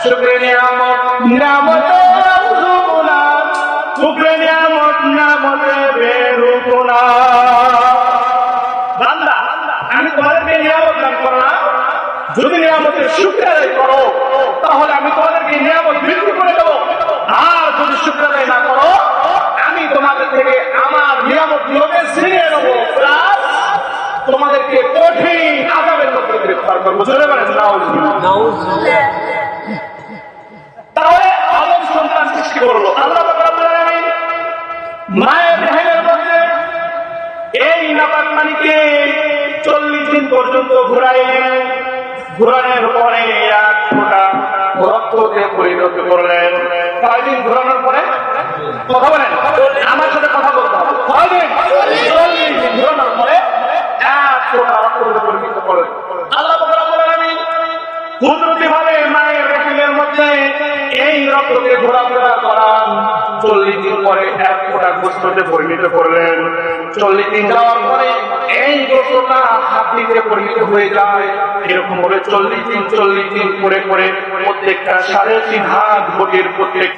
শুকরে নিয়ামত নিয়ামতে রুকুনা, শুকরে নিয়ামত নিয়ামতে বেরুকুনা। বান্দা, আমি তোমাদেরকে নিয়ামত দান করলাম, যদি নিয়ামতের শুকর আদায় করো তাহলে আমি তোমাদেরকে নিয়ামত বৃদ্ধি করে দেবো, আর যদি শুকর আদায় না করো আমি তোমাদের থেকে আমার নিয়ামত গুলোকে ছিনিয়ে নেবো, প্লাস তোমাদেরকে কঠিন আযাবের মধ্যে গ্রেফতার করবো। চলে পারেন নাউজুবিল্লাহ। তাহলে আদম সন্তান সৃষ্টি করলো আল্লাহ পাক রব্বুল আলামিন মায়ের রেহেমের মধ্যে এই নাপাক পানিকে 40 দিন পর্যন্ত ঘুরাইলেন। ঘুরানোর পরে এক ফোঁটা রক্ততে পরিণত করলেন। কয়দিন ঘুরানোর পরে? কথা বলেন, আমার সাথে কথা বলতে হবে। কয়দিন? 40 দিন ঘুরানোর পরে এক ফোঁটা রক্ততে পরিণত করলেন। আল্লাহ পাক রব্বুল আলামিন কুদরতিভাবে মায়ের রেহেমের মধ্যে এই রক্তকে ঘোরাফেরা করান। 40 দিন পরে এক ফোঁটা গোশতে পরিণত করলেন। 40 দিন যাওয়ার পরে এই গোশতটা হাড্ডিতে পরিণত হয়ে যায়। এরকম ভাবে 40 দিন করে প্রত্যেকটা 3.5 হাত বডির প্রত্যেক